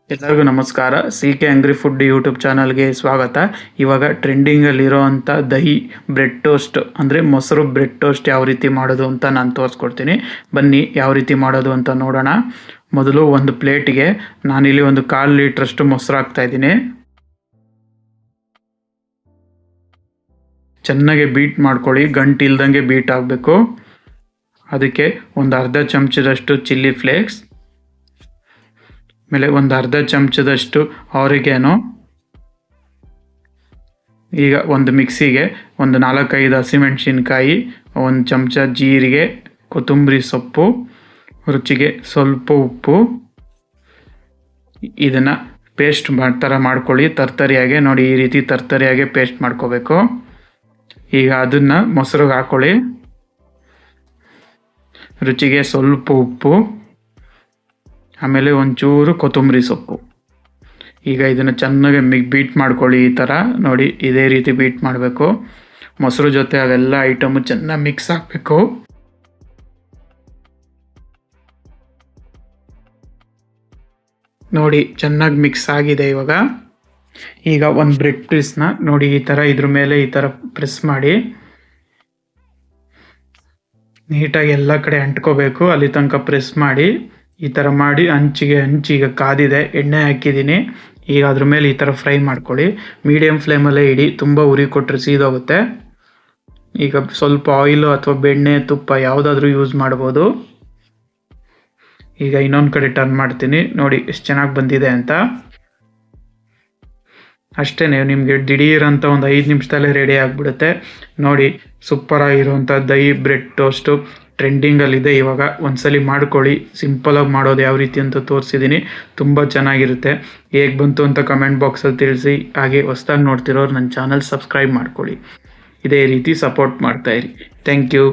ಎಲ್ಲರಿಗೂ ನಮಸ್ಕಾರ. K ಅಂಗ್ರಿ food YouTube ಚಾನಲ್ಗೆ ಸ್ವಾಗತ. ಇವಾಗ ಟ್ರೆಂಡಿಂಗಲ್ಲಿರೋವಂಥ ದಹಿ ಬ್ರೆಡ್ ಟೋಸ್ಟ್ ಅಂದರೆ ಮೊಸರು ಬ್ರೆಡ್ ಟೋಸ್ಟ್ ಯಾವ ರೀತಿ ಮಾಡೋದು ಅಂತ ನಾನು ತೋರಿಸ್ಕೊಡ್ತೀನಿ. ಬನ್ನಿ ಯಾವ ರೀತಿ ಮಾಡೋದು ಅಂತ ನೋಡೋಣ. ಮೊದಲು ಒಂದು ಪ್ಲೇಟಿಗೆ ನಾನಿಲ್ಲಿ ಒಂದು 1/4 ಲೀಟ್ರಷ್ಟು ಮೊಸರು ಹಾಕ್ತಾಯಿದ್ದೀನಿ. ಚೆನ್ನಾಗಿ ಬೀಟ್ ಮಾಡ್ಕೊಳ್ಳಿ, ಗಂಟು ಇಲ್ದಂಗೆ ಬೀಟ್ ಆಗಬೇಕು. ಅದಕ್ಕೆ ಒಂದು ಅರ್ಧ ಚಮಚದಷ್ಟು ಚಿಲ್ಲಿ ಫ್ಲೇಕ್ಸ್, ಆಮೇಲೆ ಒಂದು ಅರ್ಧ ಚಮಚದಷ್ಟು ಆರಿಗ್ಯಾನೋ. ಈಗ ಒಂದು ಮಿಕ್ಸಿಗೆ ಒಂದು 4-5 ಹಸಿಮೆಣಸಿನ್ಕಾಯಿ, ಒಂದು ಚಮಚ ಜೀರಿಗೆ, ಕೊತ್ತಂಬರಿ ಸೊಪ್ಪು, ರುಚಿಗೆ ಸ್ವಲ್ಪ ಉಪ್ಪು, ಇದನ್ನು ಪೇಸ್ಟ್ ಥರ ಮಾಡ್ಕೊಳ್ಳಿ. ತರ್ತರಿಯಾಗೆ ನೋಡಿ, ಈ ರೀತಿ ತರ್ತರಿಯಾಗೆ ಪೇಸ್ಟ್ ಮಾಡ್ಕೋಬೇಕು. ಈಗ ಅದನ್ನು ಮೊಸರಿಗೆ ಹಾಕ್ಕೊಳ್ಳಿ. ರುಚಿಗೆ ಸ್ವಲ್ಪ ಉಪ್ಪು, ಆಮೇಲೆ ಒಂಚೂರು ಕೊತ್ತಂಬರಿ ಸೊಪ್ಪು. ಈಗ ಇದನ್ನು ಚೆನ್ನಾಗಿ ಬೀಟ್ ಮಾಡ್ಕೊಳ್ಳಿ. ಈ ಥರ ನೋಡಿ, ಇದೇ ರೀತಿ ಬೀಟ್ ಮಾಡಬೇಕು. ಮೊಸರು ಜೊತೆ ಅವೆಲ್ಲ ಐಟಮು ಚೆನ್ನಾಗಿ ಮಿಕ್ಸ್ ಆಗಬೇಕು. ನೋಡಿ ಚೆನ್ನಾಗಿ ಮಿಕ್ಸ್ ಆಗಿದೆ. ಈಗ ಒಂದು ಬ್ರೆಡ್ ಪೀಸ್ನ ನೋಡಿ ಈ ಥರ ಇದ್ರ ಮೇಲೆ ಈ ಥರ ಪ್ರೆಸ್ ಮಾಡಿ ನೀಟಾಗಿ ಎಲ್ಲ ಕಡೆ ಅಂಟ್ಕೋಬೇಕು. ಅಲ್ಲಿ ತನಕ ಪ್ರೆಸ್ ಮಾಡಿ ಈ ಥರ ಮಾಡಿ ಹಂಚಿಗೆ ಕಾದಿದೆ, ಎಣ್ಣೆ ಹಾಕಿದ್ದೀನಿ. ಈಗ ಅದ್ರ ಮೇಲೆ ಈ ಥರ ಫ್ರೈ ಮಾಡ್ಕೊಳ್ಳಿ. ಮೀಡಿಯಮ್ ಫ್ಲೇಮಲ್ಲೇ ಇಡಿ, ತುಂಬ ಉರಿ ಕೊಟ್ಟರೆ ಸೀದೋಗುತ್ತೆ. ಈಗ ಸ್ವಲ್ಪ ಆಯಿಲು ಅಥವಾ ಬೆಣ್ಣೆ ತುಪ್ಪ ಯಾವುದಾದ್ರೂ ಯೂಸ್ ಮಾಡ್ಬೋದು. ಈಗ ಇನ್ನೊಂದು ಕಡೆ ಟರ್ನ್ ಮಾಡ್ತೀನಿ, ನೋಡಿ ಎಷ್ಟು ಚೆನ್ನಾಗಿ ಬಂದಿದೆ ಅಂತ. ಅಷ್ಟೇ, ನಿಮಗೆ ದಿಢೀರಂತ ಒಂದು 5 ನಿಮಿಷದಲ್ಲೇ ರೆಡಿ ಆಗಿಬಿಡುತ್ತೆ. ನೋಡಿ, ಸೂಪರಾಗಿರುವಂಥ ದಹಿ ಬ್ರೆಡ್ ಟೋಸ್ಟು ಟ್ರೆಂಡಿಂಗಲ್ಲಿದೆ ಇವಾಗ. ಒಂದ್ಸಲಿ ಮಾಡ್ಕೊಳ್ಳಿ. ಸಿಂಪಲಾಗಿ ಮಾಡೋದು ಯಾವ ರೀತಿ ಅಂತ ತೋರಿಸಿದ್ದೀನಿ. ತುಂಬ ಚೆನ್ನಾಗಿರುತ್ತೆ. ಹೇಗೆ ಬಂತು ಅಂತ ಕಮೆಂಟ್ ಬಾಕ್ಸಲ್ಲಿ ತಿಳಿಸಿ. ಹಾಗೆ ಹೊಸ್ದಾಗಿ ನೋಡ್ತಿರೋರು ನನ್ನ ಚಾನಲ್ ಸಬ್ಸ್ಕ್ರೈಬ್ ಮಾಡ್ಕೊಳ್ಳಿ. ಇದೇ ರೀತಿ ಸಪೋರ್ಟ್ ಮಾಡ್ತಾಯಿರಿ. Thank you.